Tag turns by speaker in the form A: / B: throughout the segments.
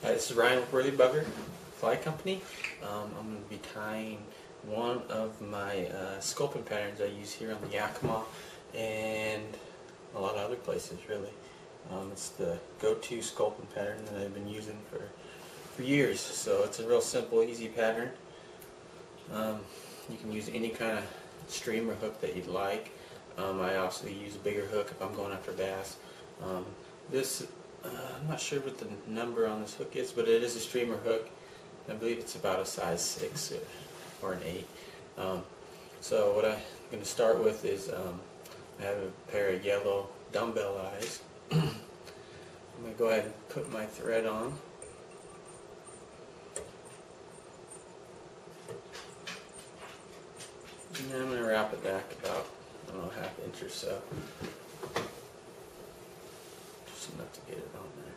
A: Hi, this is Ryan with Worley Bugger Fly Company. I'm going to be tying one of my Sculpin patterns I use here on the Yakima and a lot of other places, really. It's the go-to Sculpin pattern that I've been using for years. So it's a real simple, easy pattern. You can use any kind of streamer hook that you'd like. I also use a bigger hook if I'm going after bass. I'm not sure what the number on this hook is, but it is a streamer hook. I believe it's about a size 6 or an 8. So what I'm going to start with is I have a pair of yellow dumbbell eyes. I'm going to go ahead and put my thread on. And then I'm going to wrap it back about, I don't know, ½ inch or so. Just enough to get it on there.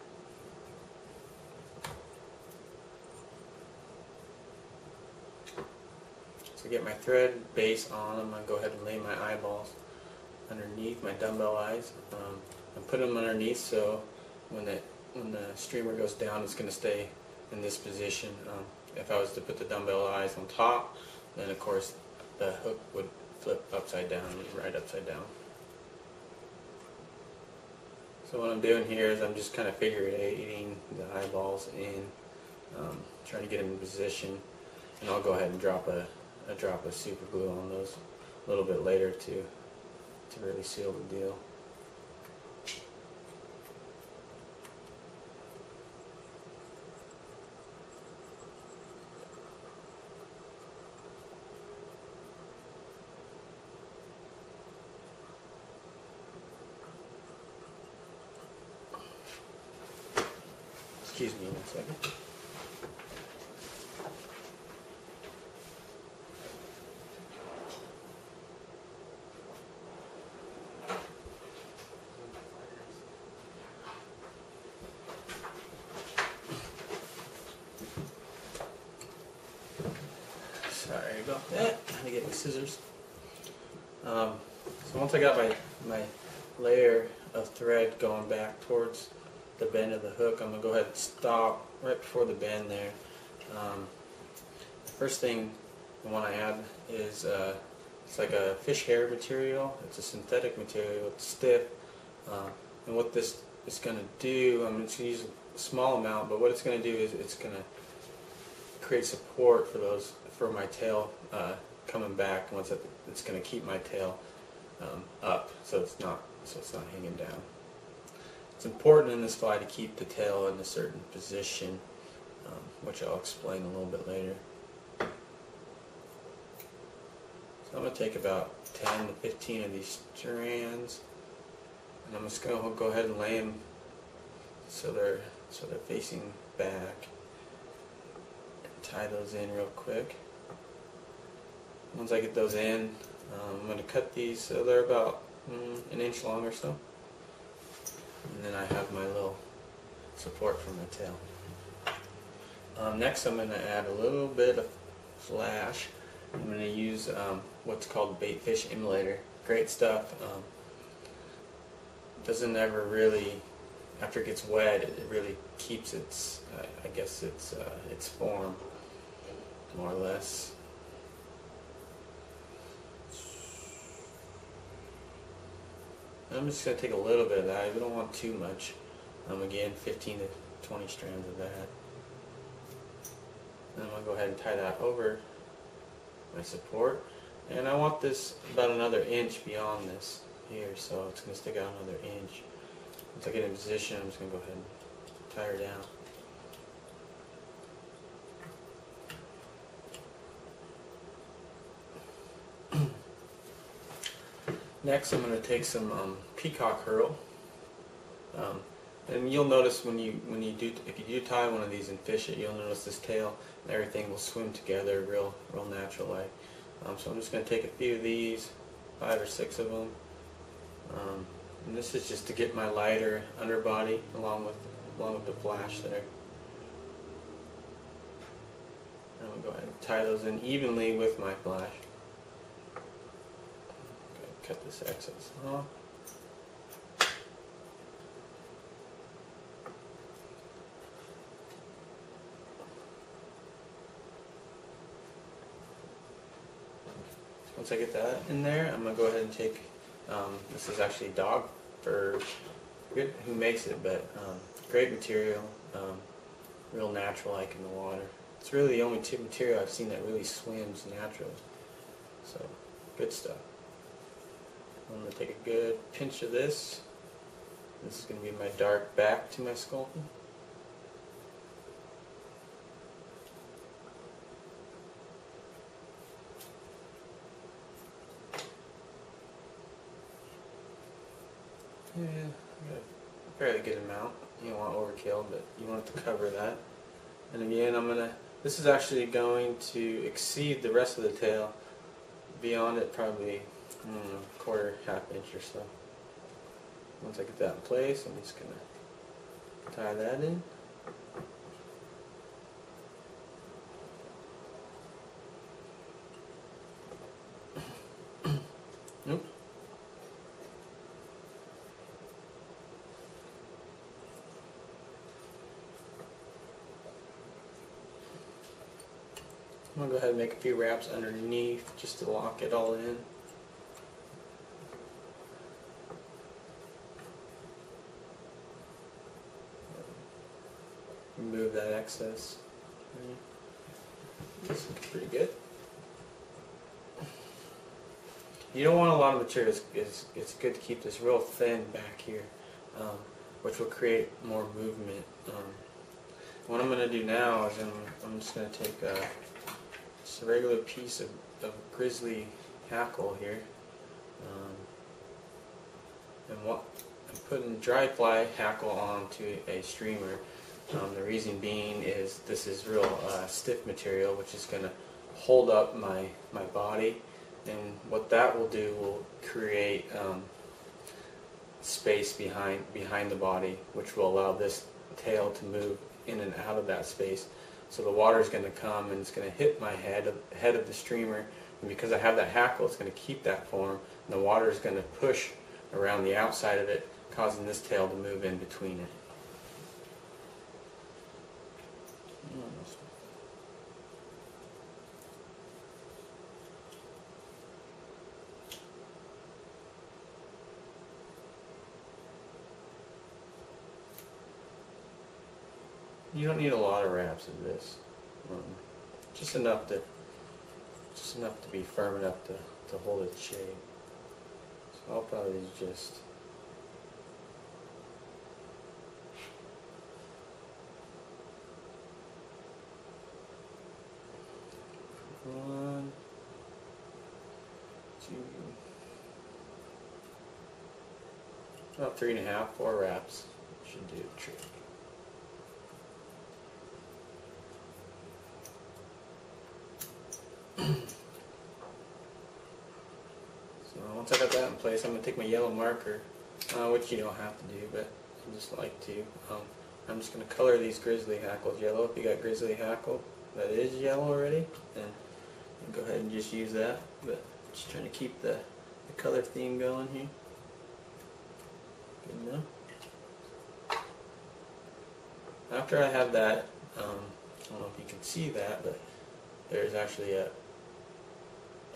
A: So get my thread base on, I'm going to go ahead and lay my eyeballs underneath my dumbbell eyes. And put them underneath so when the streamer goes down, it's going to stay in this position. If I was to put the dumbbell eyes on top, then of course the hook would flip upside down, right upside down. So what I'm doing here is I'm just kind of figure eighting the eyeballs in, trying to get them in position, and I'll go ahead and drop a drop of super glue on those a little bit later to really seal the deal. Excuse me 1 second. Sorry about that. I had to get my scissors. So once I got my layer of thread going back towards the bend of the hook, I'm going to go ahead and stop right before the bend there. The first thing I want to add is it's like a fish hair material. It's a synthetic material. It's stiff. And what this is going to do, I'm going to use a small amount, but what it's going to do is it's going to create support for my tail coming back. Once it's going to keep my tail up, so it's not hanging down. It's important in this fly to keep the tail in a certain position, which I'll explain a little bit later. So I'm going to take about 10 to 15 of these strands, and I'm just going to go ahead and lay them so they're facing back. Tie those in real quick. Once I get those in, I'm going to cut these so they're about an inch long or so. And then I have my little support for my tail. Next I'm going to add a little bit of flash. I'm going to use what's called bait fish emulator. Great stuff. Doesn't ever really, after it gets wet, it really keeps its, I guess its form, more or less. I'm just going to take a little bit of that. We don't want too much. Again, 15 to 20 strands of that. And I'm going to go ahead and tie that over my support. And I want this about another inch beyond this here, so it's going to stick out another inch. Once I get in position, I'm just going to go ahead and tie her down. Next, I'm going to take some peacock herl, and you'll notice if you do tie one of these and fish it, you'll notice this tail and everything will swim together real natural like. So I'm just going to take a few of these, 5 or 6 of them, and this is just to get my lighter underbody along with the flash there. And I'm going to go ahead and tie those in evenly with my flash. Cut this excess off. Once I get that in there, I'm going to go ahead and take, this is actually dog fur, I forget who makes it, but great material, real natural like in the water. It's really the only material I've seen that really swims naturally. So, good stuff. I'm going to take a good pinch of this. This is going to be my dark back to my Sculpin. Yeah, I got a fairly good amount. You don't want overkill, but you want it to cover that. And again, this is actually going to exceed the rest of the tail, beyond it probably, I don't know, quarter, half inch or so. Once I get that in place, I'm just going to tie that in. Nope. I'm going to go ahead and make a few wraps underneath just to lock it all in. Remove that excess. This looks pretty good. You don't want a lot of material. It's good to keep this real thin back here, which will create more movement. What I'm going to do now is I'm just going to take just a regular piece of grizzly hackle here, and I'm putting dry fly hackle onto a streamer. The reason being is this is real stiff material, which is going to hold up my body, and what that will do will create space behind the body, which will allow this tail to move in and out of that space. So the water is going to come and it's going to hit my head of the streamer, and because I have that hackle, it's going to keep that form, and the water is going to push around the outside of it, causing this tail to move in between it. You don't need a lot of wraps of this, just enough to be firm enough to hold its shape. So I'll probably just one, two, about 3.5, 4 wraps should do the trick. So once I got that in place, I'm going to take my yellow marker, which you don't have to do, but I just like to. I'm just going to color these grizzly hackles yellow. If you got grizzly hackle that is yellow already, then you can go ahead and just use that. But just trying to keep the color theme going here. Good enough. After I have that, I don't know if you can see that, but there's actually a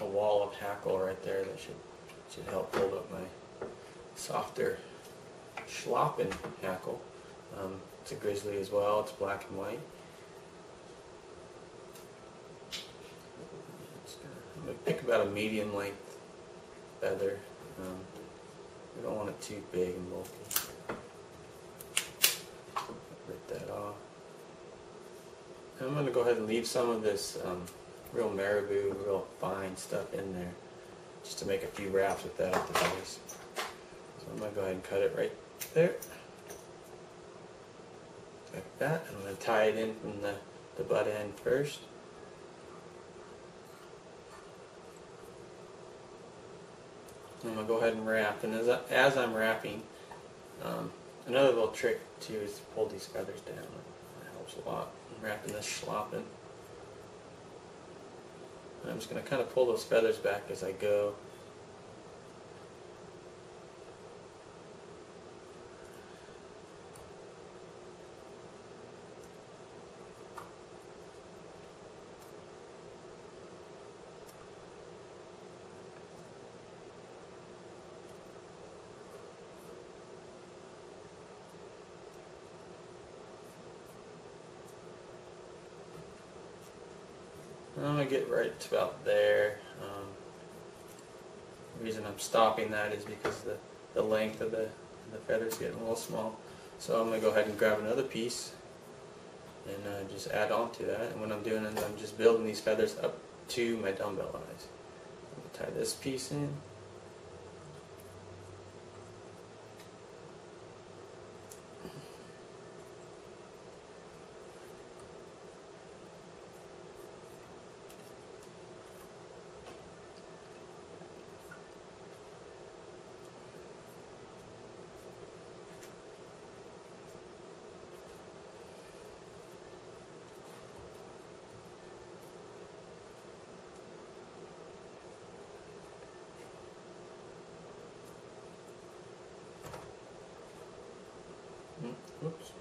A: wall of hackle right there that should help hold up my softer Sculpin hackle. It's a grizzly as well. It's black and white. I'm going to pick about a medium length feather. We don't want it too big and bulky. Rip that off. And I'm going to go ahead and leave some of this real marabou, real fine stuff in there, just to make a few wraps with that at the base. So I'm going to go ahead and cut it right there. Like that. I'm going to tie it in from the butt end first. I'm going to go ahead and wrap, and as I'm wrapping, another little trick too is to pull these feathers down. That helps a lot in wrapping this Sculpin. I'm just going to kind of pull those feathers back as I go. I'm going to get right to about there. The reason I'm stopping that is because the length of the feather's getting a little small. So I'm going to go ahead and grab another piece and just add on to that. And what I'm doing is I'm just building these feathers up to my dumbbell eyes. I'm going to tie this piece in. Oops.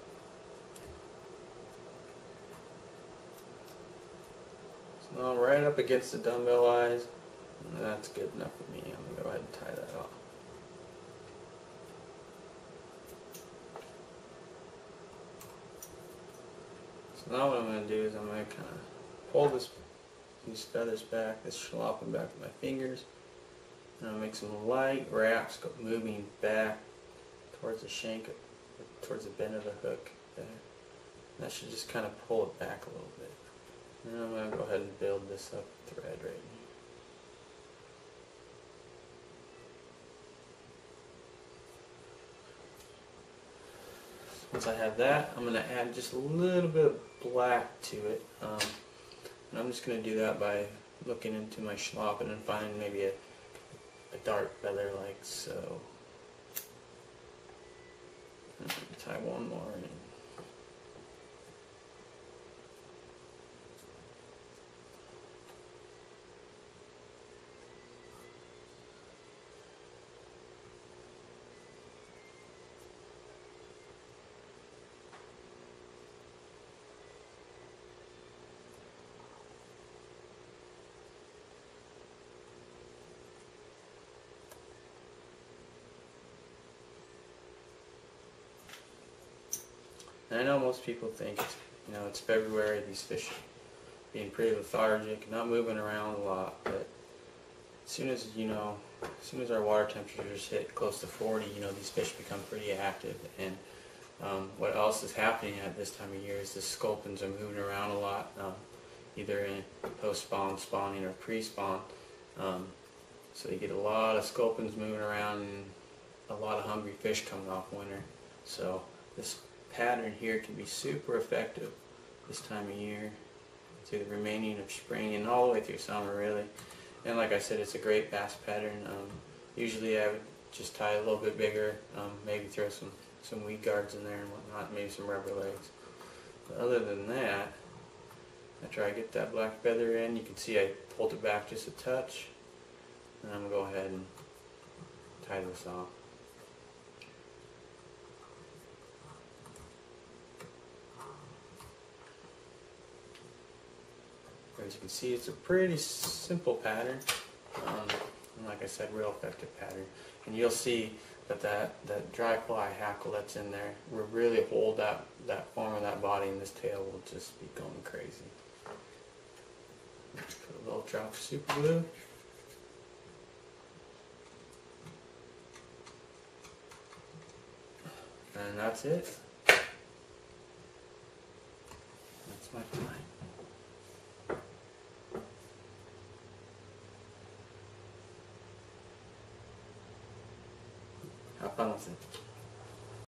A: So now I'm right up against the dumbbell eyes, and that's good enough for me. I'm going to go ahead and tie that off. So now what I'm going to do is I'm going to kind of pull these feathers back, this Sculpin back with my fingers, and I'll make some light wraps moving back towards the shank, towards the bend of the hook there. And that should just kind of pull it back a little bit. And I'm going to go ahead and build this up thread right here. Once I have that, I'm going to add just a little bit of black to it. And I'm just going to do that by looking into my Sculpin and finding maybe a dark feather like so. And tie one more in. And I know most people think it's February, these fish being pretty lethargic, not moving around a lot, but as soon as our water temperatures hit close to 40, these fish become pretty active. And what else is happening at this time of year is the sculpins are moving around a lot, either in post-spawn, spawning, or pre-spawn. So you get a lot of sculpins moving around and a lot of hungry fish coming off winter. So this pattern here can be super effective this time of year, through the remaining of spring and all the way through summer, really. And like I said, it's a great bass pattern. Usually I would just tie a little bit bigger, maybe throw some weed guards in there and whatnot, maybe some rubber legs. But other than that, after I get that black feather in, you can see I pulled it back just a touch, and I'm going to go ahead and tie this off. As you can see, it's a pretty simple pattern, and like I said, real effective pattern. And you'll see that dry fly hackle that's in there will really hold that form of that body, and this tail will just be going crazy. Put a little drop of super glue. And that's it. That's my fly. Have fun with it.